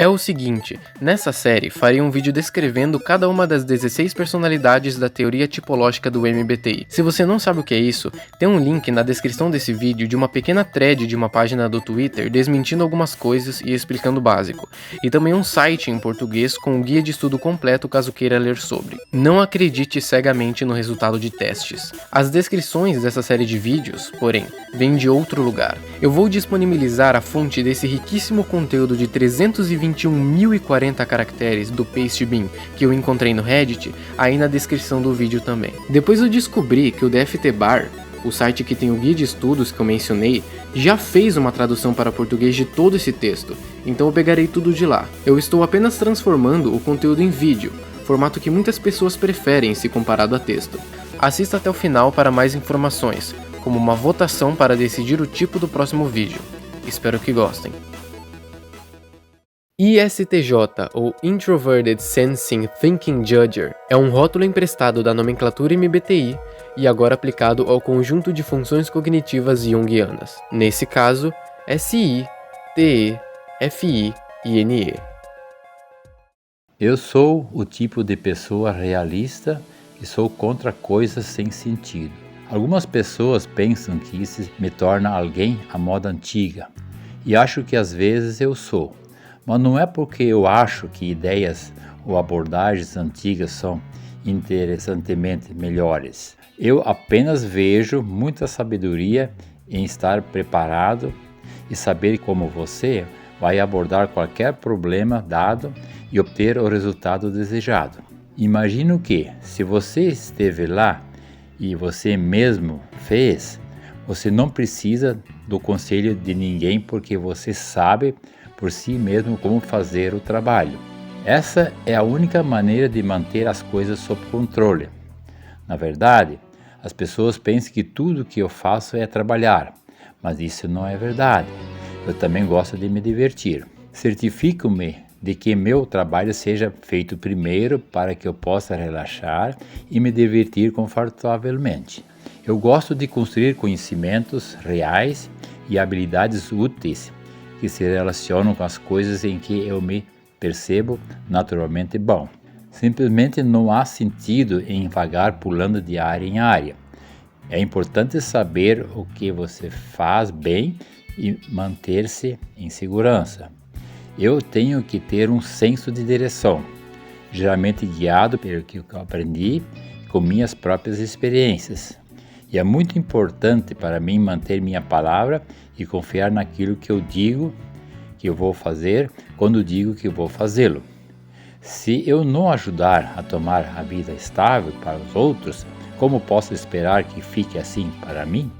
É o seguinte, nessa série farei um vídeo descrevendo cada uma das 16 personalidades da teoria tipológica do MBTI. Se você não sabe o que é isso, tem um link na descrição desse vídeo de uma pequena thread de uma página do Twitter desmentindo algumas coisas e explicando o básico, e também um site em português com um guia de estudo completo caso queira ler sobre. Não acredite cegamente no resultado de testes. As descrições dessa série de vídeos, porém, vêm de outro lugar. Eu vou disponibilizar a fonte desse riquíssimo conteúdo de 321.040 caracteres do Pastebin que eu encontrei no Reddit, aí na descrição do vídeo também. Depois eu descobri que o DFT-Bar, o site que tem o guia de estudos que eu mencionei, já fez uma tradução para português de todo esse texto, então eu pegarei tudo de lá. Eu estou apenas transformando o conteúdo em vídeo, formato que muitas pessoas preferem se comparado a texto. Assista até o final para mais informações, como uma votação para decidir o tipo do próximo vídeo. Espero que gostem. ISTJ, ou Introverted Sensing Thinking Judger, é um rótulo emprestado da nomenclatura MBTI e agora aplicado ao conjunto de funções cognitivas junguianas. Nesse caso, SI, TE, FI e NE. Eu sou o tipo de pessoa realista e sou contra coisas sem sentido. Algumas pessoas pensam que isso me torna alguém à moda antiga, e acho que às vezes eu sou. Mas não é porque eu acho que ideias ou abordagens antigas são interessantemente melhores. Eu apenas vejo muita sabedoria em estar preparado e saber como você vai abordar qualquer problema dado e obter o resultado desejado. Imagino que, se você esteve lá e você mesmo fez, você não precisa do conselho de ninguém porque você sabe por si mesmo como fazer o trabalho. Essa é a única maneira de manter as coisas sob controle. Na verdade, as pessoas pensam que tudo que eu faço é trabalhar, mas isso não é verdade. Eu também gosto de me divertir. Certifico-me de que meu trabalho seja feito primeiro para que eu possa relaxar e me divertir confortavelmente. Eu gosto de construir conhecimentos reais e habilidades úteis que se relacionam com as coisas em que eu me percebo naturalmente bom. Simplesmente não há sentido em vagar pulando de área em área. É importante saber o que você faz bem e manter-se em segurança. Eu tenho que ter um senso de direção, geralmente guiado pelo que eu aprendi com minhas próprias experiências. E é muito importante para mim manter minha palavra e confiar naquilo que eu digo que eu vou fazer quando digo que vou fazê-lo. Se eu não ajudar a tomar a vida estável para os outros, como posso esperar que fique assim para mim?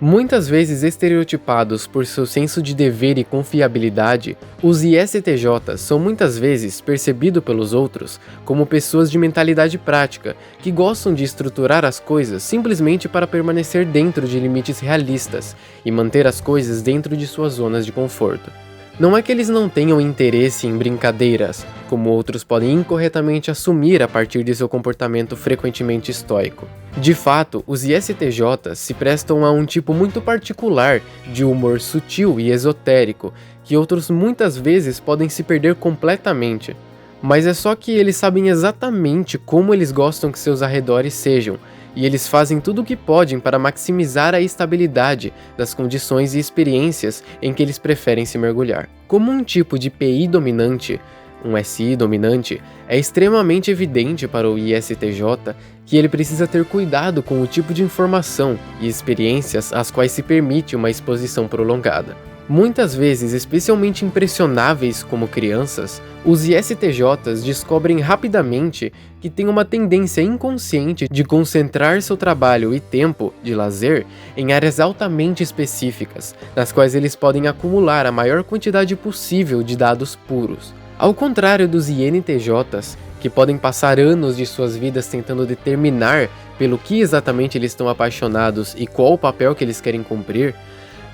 Muitas vezes estereotipados por seu senso de dever e confiabilidade, os ISTJs são muitas vezes percebidos pelos outros como pessoas de mentalidade prática, que gostam de estruturar as coisas simplesmente para permanecer dentro de limites realistas e manter as coisas dentro de suas zonas de conforto. Não é que eles não tenham interesse em brincadeiras, como outros podem incorretamente assumir a partir de seu comportamento frequentemente estoico. De fato, os ISTJs se prestam a um tipo muito particular de humor sutil e esotérico, que outros muitas vezes podem se perder completamente. Mas é só que eles sabem exatamente como eles gostam que seus arredores sejam, e eles fazem tudo o que podem para maximizar a estabilidade das condições e experiências em que eles preferem se mergulhar. Como um tipo de PI dominante, um SI dominante, é extremamente evidente para o ISTJ que ele precisa ter cuidado com o tipo de informação e experiências às quais se permite uma exposição prolongada. Muitas vezes, especialmente impressionáveis como crianças, os ISTJs descobrem rapidamente que têm uma tendência inconsciente de concentrar seu trabalho e tempo de lazer em áreas altamente específicas, nas quais eles podem acumular a maior quantidade possível de dados puros. Ao contrário dos INTJs, que podem passar anos de suas vidas tentando determinar pelo que exatamente eles estão apaixonados e qual o papel que eles querem cumprir,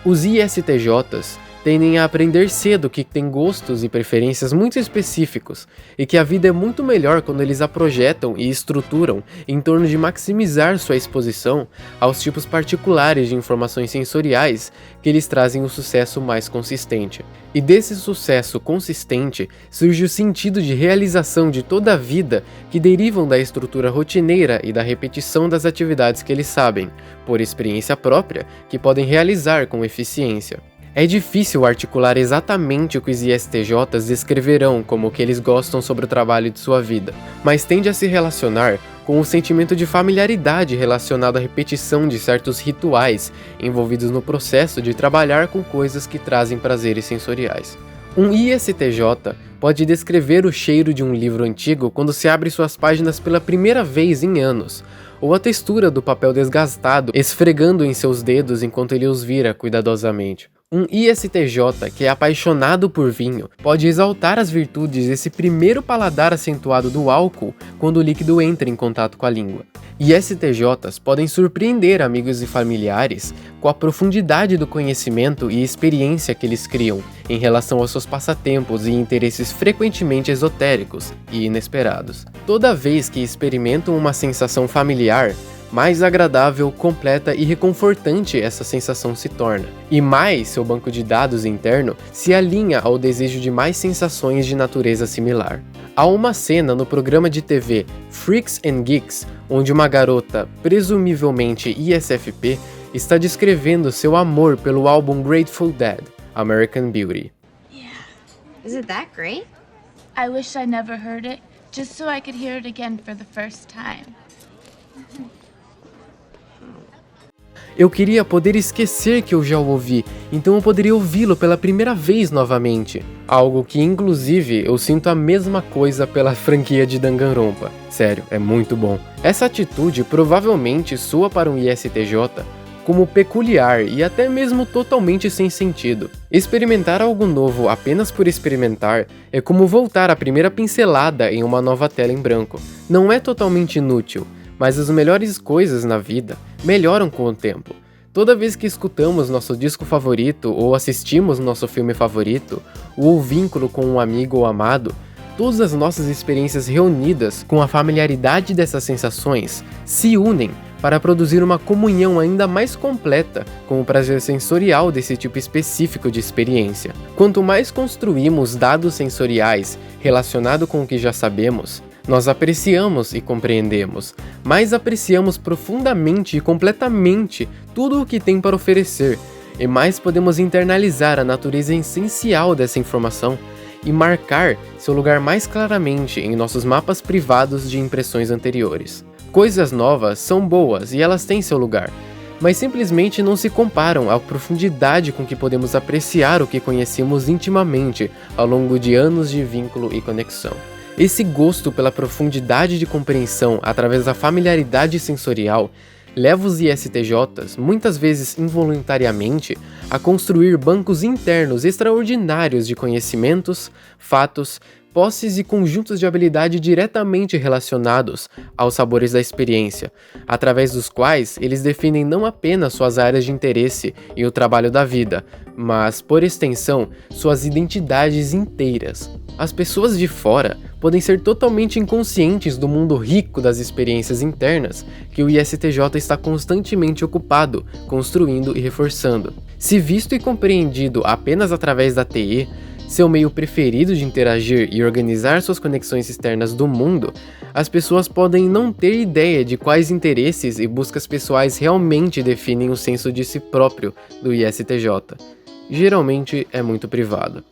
os ISTJs tendem a aprender cedo que têm gostos e preferências muito específicos e que a vida é muito melhor quando eles a projetam e estruturam em torno de maximizar sua exposição aos tipos particulares de informações sensoriais que lhes trazem o sucesso mais consistente. E desse sucesso consistente surge o sentido de realização de toda a vida que derivam da estrutura rotineira e da repetição das atividades que eles sabem, por experiência própria, que podem realizar com eficiência. É difícil articular exatamente o que os ISTJs descreverão como o que eles gostam sobre o trabalho de sua vida, mas tende a se relacionar com o sentimento de familiaridade relacionado à repetição de certos rituais envolvidos no processo de trabalhar com coisas que trazem prazeres sensoriais. Um ISTJ pode descrever o cheiro de um livro antigo quando se abre suas páginas pela primeira vez em anos, ou a textura do papel desgastado esfregando em seus dedos enquanto ele os vira cuidadosamente. Um ISTJ que é apaixonado por vinho pode exaltar as virtudes desse primeiro paladar acentuado do álcool quando o líquido entra em contato com a língua. ISTJs podem surpreender amigos e familiares com a profundidade do conhecimento e experiência que eles criam em relação aos seus passatempos e interesses frequentemente esotéricos e inesperados. Toda vez que experimentam uma sensação familiar, mais agradável, completa e reconfortante essa sensação se torna, e mais seu banco de dados interno se alinha ao desejo de mais sensações de natureza similar. Há uma cena no programa de TV Freaks and Geeks, onde uma garota, presumivelmente ISFP, está descrevendo seu amor pelo álbum Grateful Dead, American Beauty. Yeah. Is it that great? I wish I never heard it, just so I could hear it again for the first time. Eu queria poder esquecer que eu já o ouvi, então eu poderia ouvi-lo pela primeira vez novamente. Algo que, inclusive, eu sinto a mesma coisa pela franquia de Danganronpa. Sério, é muito bom. Essa atitude provavelmente soa para um ISTJ como peculiar e até mesmo totalmente sem sentido. Experimentar algo novo apenas por experimentar é como voltar à primeira pincelada em uma nova tela em branco. Não é totalmente inútil, mas as melhores coisas na vida melhoram com o tempo. Toda vez que escutamos nosso disco favorito ou assistimos nosso filme favorito, ou o vínculo com um amigo ou amado, todas as nossas experiências reunidas com a familiaridade dessas sensações se unem para produzir uma comunhão ainda mais completa com o prazer sensorial desse tipo específico de experiência. Quanto mais construímos dados sensoriais relacionados com o que já sabemos, nós apreciamos e compreendemos, mas apreciamos profundamente e completamente tudo o que tem para oferecer, e mais podemos internalizar a natureza essencial dessa informação e marcar seu lugar mais claramente em nossos mapas privados de impressões anteriores. Coisas novas são boas e elas têm seu lugar, mas simplesmente não se comparam à profundidade com que podemos apreciar o que conhecemos intimamente ao longo de anos de vínculo e conexão. Esse gosto pela profundidade de compreensão através da familiaridade sensorial leva os ISTJs, muitas vezes involuntariamente, a construir bancos internos extraordinários de conhecimentos, fatos, posses e conjuntos de habilidade diretamente relacionados aos sabores da experiência, através dos quais eles definem não apenas suas áreas de interesse e o trabalho da vida, mas, por extensão, suas identidades inteiras. As pessoas de fora podem ser totalmente inconscientes do mundo rico das experiências internas que o ISTJ está constantemente ocupado, construindo e reforçando. Se visto e compreendido apenas através da TE, seu meio preferido de interagir e organizar suas conexões externas do mundo, as pessoas podem não ter ideia de quais interesses e buscas pessoais realmente definem o senso de si próprio do ISTJ. Geralmente é muito privado.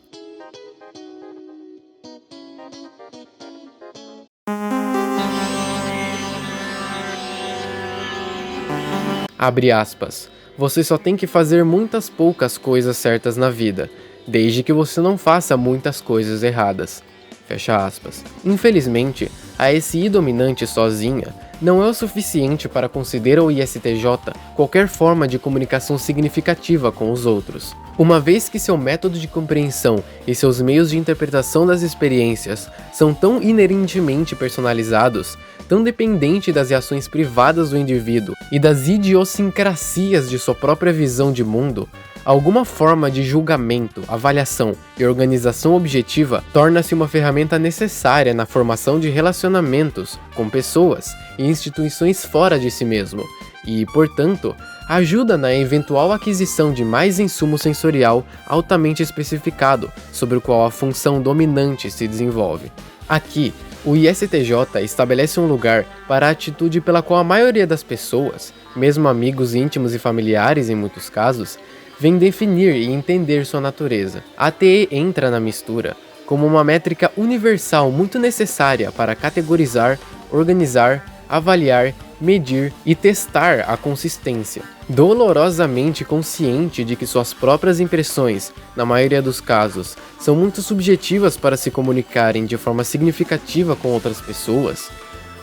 Abre aspas. Você só tem que fazer muitas poucas coisas certas na vida, desde que você não faça muitas coisas erradas. Fecha aspas. Infelizmente, a SI dominante sozinha não é o suficiente para conceder ao ISTJ qualquer forma de comunicação significativa com os outros. Uma vez que seu método de compreensão e seus meios de interpretação das experiências são tão inerentemente personalizados, tão dependente das reações privadas do indivíduo e das idiosincrasias de sua própria visão de mundo, alguma forma de julgamento, avaliação e organização objetiva torna-se uma ferramenta necessária na formação de relacionamentos com pessoas e instituições fora de si mesmo e, portanto, ajuda na eventual aquisição de mais insumo sensorial altamente especificado sobre o qual a função dominante se desenvolve. Aqui, o ISTJ estabelece um lugar para a atitude pela qual a maioria das pessoas, mesmo amigos íntimos e familiares em muitos casos, vem definir e entender sua natureza. A TE entra na mistura como uma métrica universal muito necessária para categorizar, organizar, avaliar, medir e testar a consistência. Dolorosamente consciente de que suas próprias impressões, na maioria dos casos, são muito subjetivas para se comunicarem de forma significativa com outras pessoas,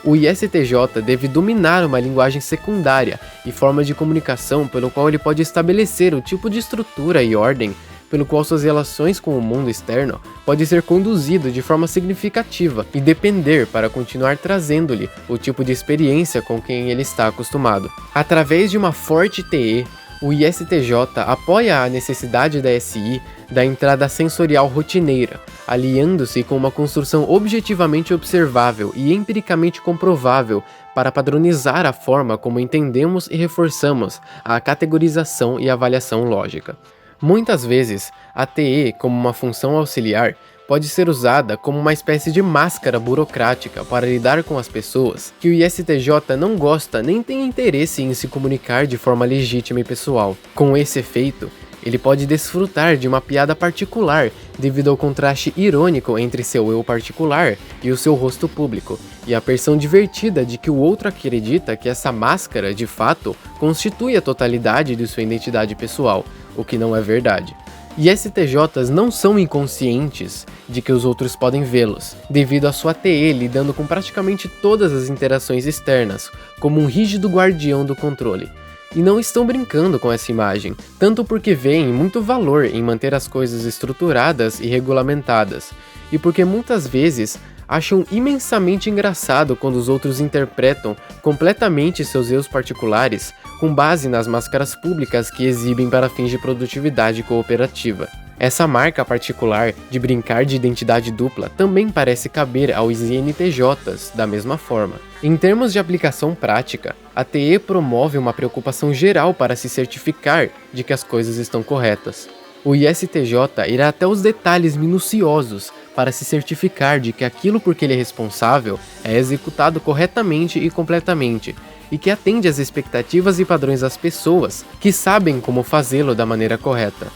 o ISTJ deve dominar uma linguagem secundária e forma de comunicação pelo qual ele pode estabelecer o tipo de estrutura e ordem pelo qual suas relações com o mundo externo pode ser conduzido de forma significativa e depender para continuar trazendo-lhe o tipo de experiência com quem ele está acostumado. Através de uma forte TE, o ISTJ apoia a necessidade da SI da entrada sensorial rotineira, aliando-se com uma construção objetivamente observável e empiricamente comprovável para padronizar a forma como entendemos e reforçamos a categorização e avaliação lógica. Muitas vezes, a TE, como uma função auxiliar, pode ser usada como uma espécie de máscara burocrática para lidar com as pessoas que o ISTJ não gosta nem tem interesse em se comunicar de forma legítima e pessoal. Com esse efeito, ele pode desfrutar de uma piada particular devido ao contraste irônico entre seu eu particular e o seu rosto público, e a versão divertida de que o outro acredita que essa máscara, de fato, constitui a totalidade de sua identidade pessoal, o que não é verdade. ISTJs não são inconscientes de que os outros podem vê-los, devido à sua TE lidando com praticamente todas as interações externas, como um rígido guardião do controle. E não estão brincando com essa imagem, tanto porque veem muito valor em manter as coisas estruturadas e regulamentadas, e porque muitas vezes acham imensamente engraçado quando os outros interpretam completamente seus erros particulares com base nas máscaras públicas que exibem para fins de produtividade cooperativa. Essa marca particular de brincar de identidade dupla também parece caber aos INTJs da mesma forma. Em termos de aplicação prática, a TE promove uma preocupação geral para se certificar de que as coisas estão corretas. O ISTJ irá até os detalhes minuciosos para se certificar de que aquilo por que ele é responsável é executado corretamente e completamente, e que atende às expectativas e padrões das pessoas que sabem como fazê-lo da maneira correta.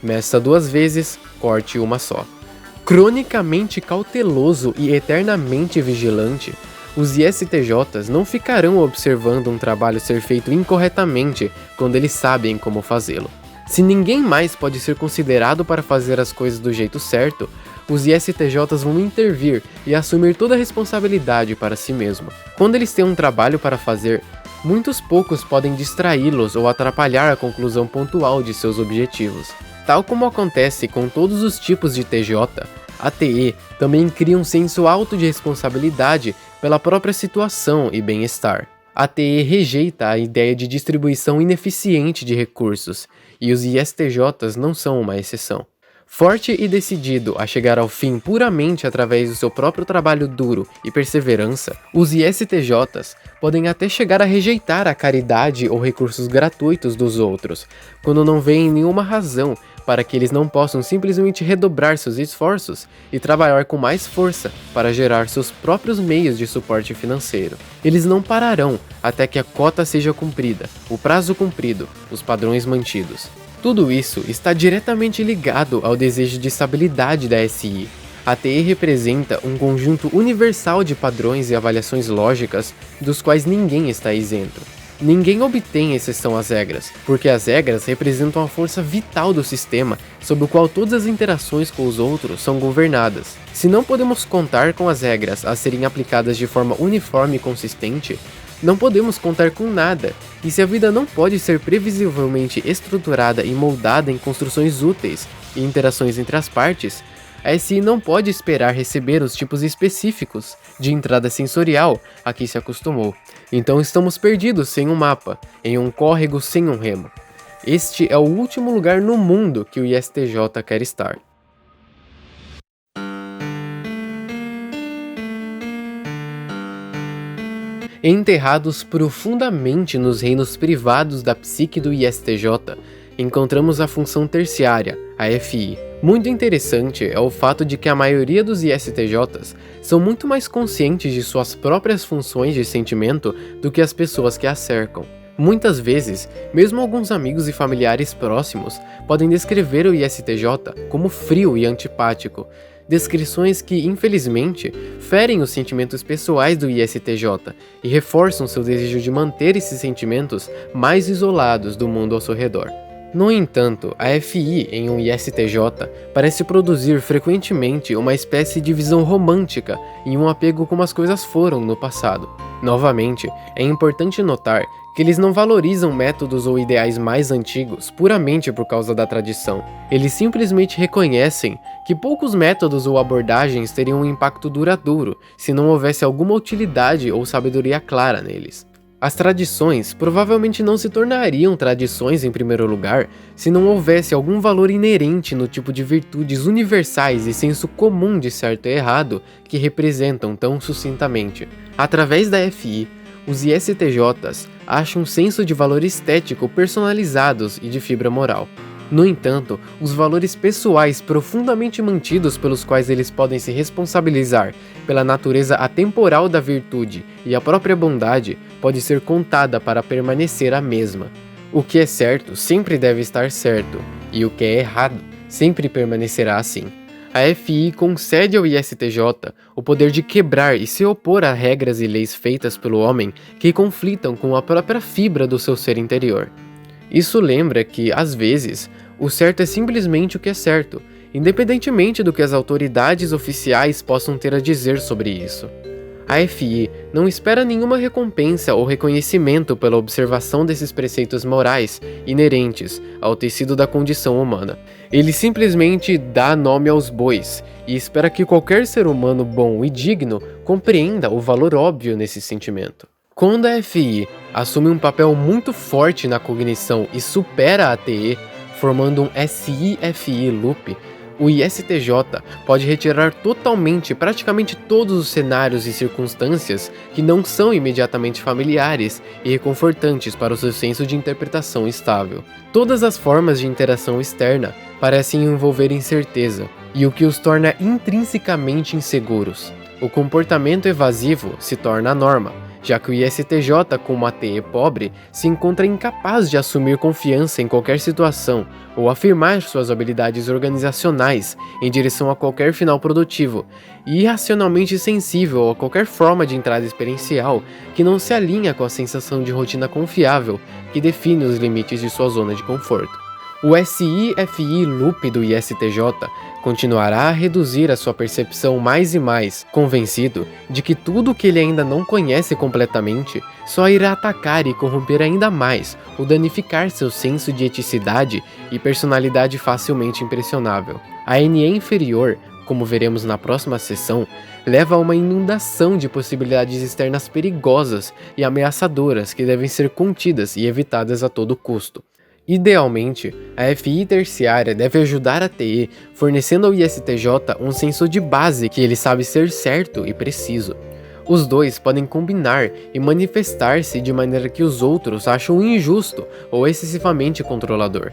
Meça 2 vezes, corte uma só. Cronicamente cauteloso e eternamente vigilante, os ISTJs não ficarão observando um trabalho ser feito incorretamente quando eles sabem como fazê-lo. Se ninguém mais pode ser considerado para fazer as coisas do jeito certo, os ISTJs vão intervir e assumir toda a responsabilidade para si mesmo. Quando eles têm um trabalho para fazer, muitos poucos podem distraí-los ou atrapalhar a conclusão pontual de seus objetivos. Tal como acontece com todos os tipos de TJ, a TE também cria um senso alto de responsabilidade pela própria situação e bem-estar. A TE rejeita a ideia de distribuição ineficiente de recursos, e os ISTJs não são uma exceção. Forte e decidido a chegar ao fim puramente através do seu próprio trabalho duro e perseverança, os ISTJs podem até chegar a rejeitar a caridade ou recursos gratuitos dos outros, quando não veem nenhuma razão para que eles não possam simplesmente redobrar seus esforços e trabalhar com mais força para gerar seus próprios meios de suporte financeiro. Eles não pararão até que a cota seja cumprida, o prazo cumprido, os padrões mantidos. Tudo isso está diretamente ligado ao desejo de estabilidade da SI. A TE representa um conjunto universal de padrões e avaliações lógicas dos quais ninguém está isento. Ninguém obtém exceção às regras, porque as regras representam a força vital do sistema sob o qual todas as interações com os outros são governadas. Se não podemos contar com as regras a serem aplicadas de forma uniforme e consistente, não podemos contar com nada, e se a vida não pode ser previsivelmente estruturada e moldada em construções úteis e interações entre as partes, a SI não pode esperar receber os tipos específicos de entrada sensorial a que se acostumou. Então estamos perdidos sem um mapa, em um córrego sem um remo. Este é o último lugar no mundo que o ISTJ quer estar. Enterrados profundamente nos reinos privados da psique do ISTJ, encontramos a função terciária, a FI. Muito interessante é o fato de que a maioria dos ISTJs são muito mais conscientes de suas próprias funções de sentimento do que as pessoas que a cercam. Muitas vezes, mesmo alguns amigos e familiares próximos podem descrever o ISTJ como frio e antipático, descrições que, infelizmente, ferem os sentimentos pessoais do ISTJ e reforçam seu desejo de manter esses sentimentos mais isolados do mundo ao seu redor. No entanto, a FI em um ISTJ parece produzir frequentemente uma espécie de visão romântica e um apego como as coisas foram no passado. Novamente, é importante notar que eles não valorizam métodos ou ideais mais antigos puramente por causa da tradição. Eles simplesmente reconhecem que poucos métodos ou abordagens teriam um impacto duradouro se não houvesse alguma utilidade ou sabedoria clara neles. As tradições provavelmente não se tornariam tradições em primeiro lugar se não houvesse algum valor inerente no tipo de virtudes universais e senso comum de certo e errado que representam tão sucintamente. Através da FI, os ISTJs acham um senso de valor estético personalizados e de fibra moral. No entanto, os valores pessoais profundamente mantidos pelos quais eles podem se responsabilizar pela natureza atemporal da virtude e a própria bondade pode ser contada para permanecer a mesma. O que é certo sempre deve estar certo, e o que é errado sempre permanecerá assim. A FI concede ao ISTJ o poder de quebrar e se opor a regras e leis feitas pelo homem que conflitam com a própria fibra do seu ser interior. Isso lembra que, às vezes, o certo é simplesmente o que é certo, independentemente do que as autoridades oficiais possam ter a dizer sobre isso. A FI não espera nenhuma recompensa ou reconhecimento pela observação desses preceitos morais inerentes ao tecido da condição humana. Ele simplesmente dá nome aos bois e espera que qualquer ser humano bom e digno compreenda o valor óbvio nesse sentimento. Quando a FI assume um papel muito forte na cognição e supera a TE, formando um SI-FI loop, o ISTJ pode retirar totalmente praticamente todos os cenários e circunstâncias que não são imediatamente familiares e reconfortantes para o seu senso de interpretação estável. Todas as formas de interação externa parecem envolver incerteza, e o que os torna intrinsecamente inseguros. O comportamento evasivo se torna a norma, já que o ISTJ, com uma TE pobre, se encontra incapaz de assumir confiança em qualquer situação ou afirmar suas habilidades organizacionais em direção a qualquer final produtivo, e irracionalmente sensível a qualquer forma de entrada experiencial que não se alinha com a sensação de rotina confiável que define os limites de sua zona de conforto. O SI-FI loop do ISTJ continuará a reduzir a sua percepção mais e mais, convencido de que tudo o que ele ainda não conhece completamente só irá atacar e corromper ainda mais ou danificar seu senso de eticidade e personalidade facilmente impressionável. A NE inferior, como veremos na próxima sessão, leva a uma inundação de possibilidades externas perigosas e ameaçadoras que devem ser contidas e evitadas a todo custo. Idealmente, a FI terciária deve ajudar a TE, fornecendo ao ISTJ um senso de base que ele sabe ser certo e preciso. Os dois podem combinar e manifestar-se de maneira que os outros acham injusto ou excessivamente controlador.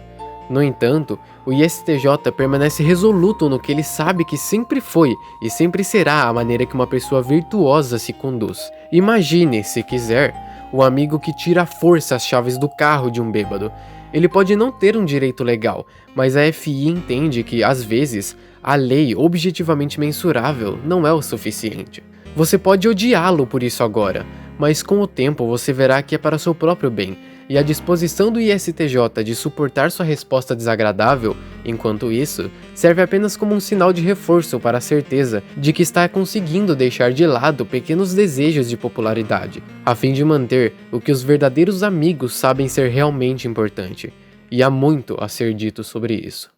No entanto, o ISTJ permanece resoluto no que ele sabe que sempre foi e sempre será a maneira que uma pessoa virtuosa se conduz. Imagine, se quiser, o amigo que tira à força as chaves do carro de um bêbado. Ele pode não ter um direito legal, mas a FI entende que, às vezes, a lei objetivamente mensurável não é o suficiente. Você pode odiá-lo por isso agora, mas com o tempo você verá que é para seu próprio bem, e a disposição do ISTJ de suportar sua resposta desagradável, enquanto isso, serve apenas como um sinal de reforço para a certeza de que está conseguindo deixar de lado pequenos desejos de popularidade, a fim de manter o que os verdadeiros amigos sabem ser realmente importante. E há muito a ser dito sobre isso.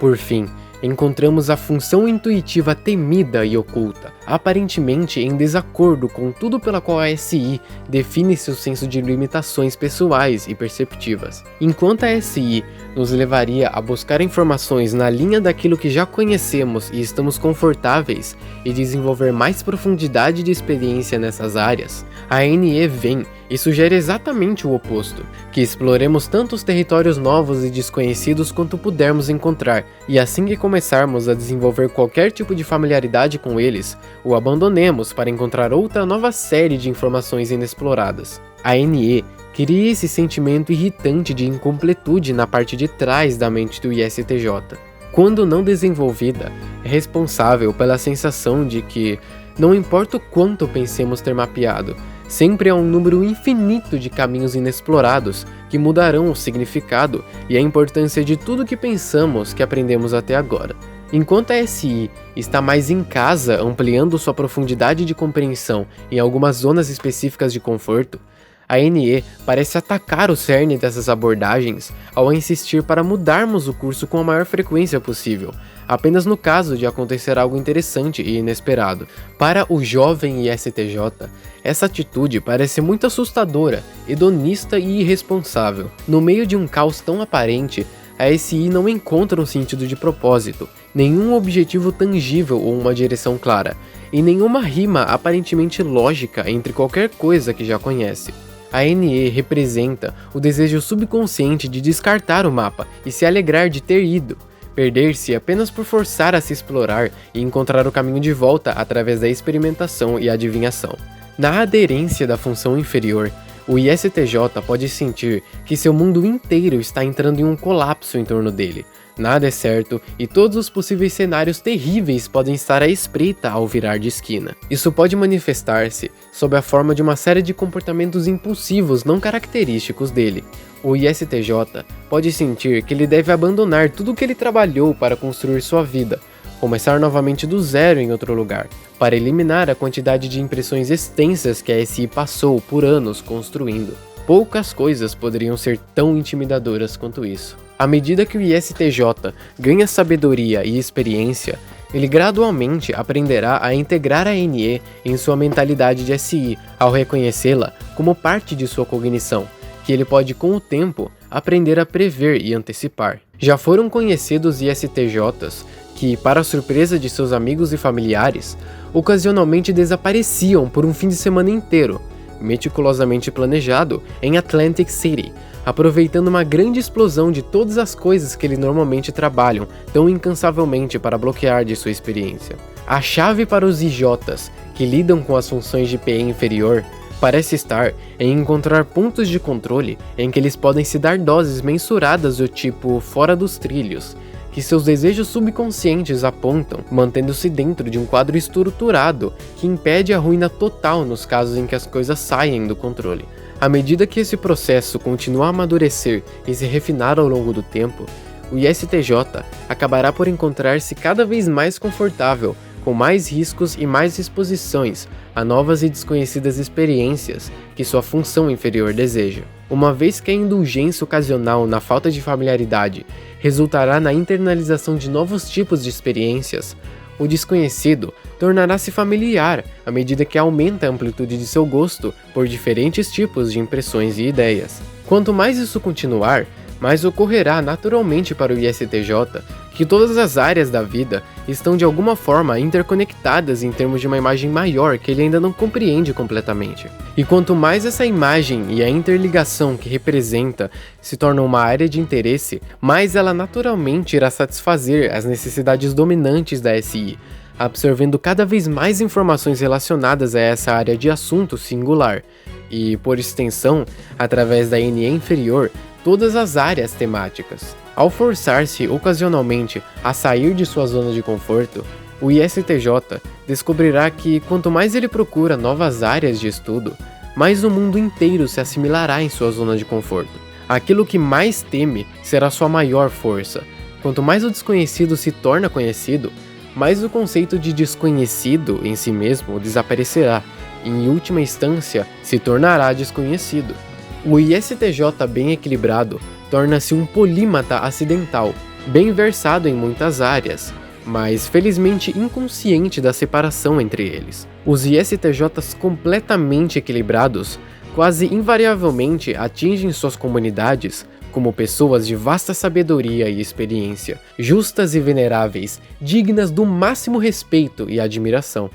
Por fim, encontramos a função intuitiva temida e oculta, aparentemente em desacordo com tudo pela qual a SI define seu senso de limitações pessoais e perceptivas. Enquanto a SI nos levaria a buscar informações na linha daquilo que já conhecemos e estamos confortáveis e desenvolver mais profundidade de experiência nessas áreas, a NE vem e sugere exatamente o oposto, que exploremos tanto os territórios novos e desconhecidos quanto pudermos encontrar, e assim que começarmos a desenvolver qualquer tipo de familiaridade com eles, o abandonemos para encontrar outra nova série de informações inexploradas. A NE cria esse sentimento irritante de incompletude na parte de trás da mente do ISTJ. Quando não desenvolvida, é responsável pela sensação de que, não importa o quanto pensemos ter mapeado, sempre há um número infinito de caminhos inexplorados que mudarão o significado e a importância de tudo que pensamos que aprendemos até agora. Enquanto a SI está mais em casa, ampliando sua profundidade de compreensão em algumas zonas específicas de conforto, a NE parece atacar o cerne dessas abordagens ao insistir para mudarmos o curso com a maior frequência possível, apenas no caso de acontecer algo interessante e inesperado. Para o jovem ISTJ, essa atitude parece muito assustadora, hedonista e irresponsável. No meio de um caos tão aparente, a SI não encontra um sentido de propósito, nenhum objetivo tangível ou uma direção clara, e nenhuma rima aparentemente lógica entre qualquer coisa que já conhece. A NE representa o desejo subconsciente de descartar o mapa e se alegrar de ter ido, perder-se apenas por forçar a se explorar e encontrar o caminho de volta através da experimentação e adivinhação. Na aderência da função inferior, o ISTJ pode sentir que seu mundo inteiro está entrando em um colapso em torno dele. Nada é certo e todos os possíveis cenários terríveis podem estar à espreita ao virar de esquina. Isso pode manifestar-se sob a forma de uma série de comportamentos impulsivos não característicos dele. O ISTJ pode sentir que ele deve abandonar tudo o que ele trabalhou para construir sua vida, começar novamente do zero em outro lugar, para eliminar a quantidade de impressões extensas que a SI passou por anos construindo. Poucas coisas poderiam ser tão intimidadoras quanto isso. À medida que o ISTJ ganha sabedoria e experiência, ele gradualmente aprenderá a integrar a NE em sua mentalidade de SI, ao reconhecê-la como parte de sua cognição, que ele pode com o tempo aprender a prever e antecipar. Já foram conhecidos ISTJs que, para a surpresa de seus amigos e familiares, ocasionalmente desapareciam por um fim de semana inteiro, meticulosamente planejado, em Atlantic City, aproveitando uma grande explosão de todas as coisas que eles normalmente trabalham tão incansavelmente para bloquear de sua experiência. A chave para os IJs, que lidam com as funções de PE inferior, parece estar em encontrar pontos de controle em que eles podem se dar doses mensuradas do tipo fora dos trilhos, que seus desejos subconscientes apontam, mantendo-se dentro de um quadro estruturado que impede a ruína total nos casos em que as coisas saem do controle. À medida que esse processo continua a amadurecer e se refinar ao longo do tempo, o ISTJ acabará por encontrar-se cada vez mais confortável, com mais riscos e mais exposições a novas e desconhecidas experiências que sua função inferior deseja. Uma vez que a indulgência ocasional na falta de familiaridade resultará na internalização de novos tipos de experiências, o desconhecido tornará-se familiar à medida que aumenta a amplitude de seu gosto por diferentes tipos de impressões e ideias. Quanto mais isso continuar, mais ocorrerá naturalmente para o ISTJ que todas as áreas da vida estão de alguma forma interconectadas em termos de uma imagem maior que ele ainda não compreende completamente. E quanto mais essa imagem e a interligação que representa se tornam uma área de interesse, mais ela naturalmente irá satisfazer as necessidades dominantes da SI, absorvendo cada vez mais informações relacionadas a essa área de assunto singular, e, por extensão, através da NE inferior, todas as áreas temáticas. Ao forçar-se ocasionalmente a sair de sua zona de conforto, o ISTJ descobrirá que quanto mais ele procura novas áreas de estudo, mais o mundo inteiro se assimilará em sua zona de conforto. Aquilo que mais teme será sua maior força. Quanto mais o desconhecido se torna conhecido, mais o conceito de desconhecido em si mesmo desaparecerá e, em última instância, se tornará desconhecido. O ISTJ bem equilibrado torna-se um polímata acidental, bem versado em muitas áreas, mas felizmente inconsciente da separação entre eles. Os ISTJs completamente equilibrados quase invariavelmente atingem suas comunidades como pessoas de vasta sabedoria e experiência, justas e veneráveis, dignas do máximo respeito e admiração.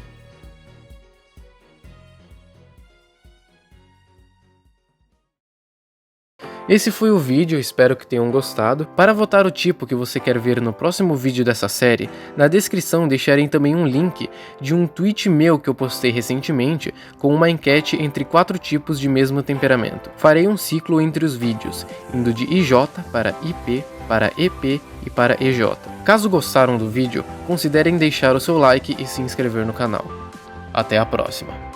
Esse foi o vídeo, espero que tenham gostado. Para votar o tipo que você quer ver no próximo vídeo dessa série, na descrição deixarei também um link de um tweet meu que eu postei recentemente com uma enquete entre 4 tipos de mesmo temperamento. Farei um ciclo entre os vídeos, indo de IJ para IP, para EP e para EJ. Caso gostaram do vídeo, considerem deixar o seu like e se inscrever no canal. Até a próxima!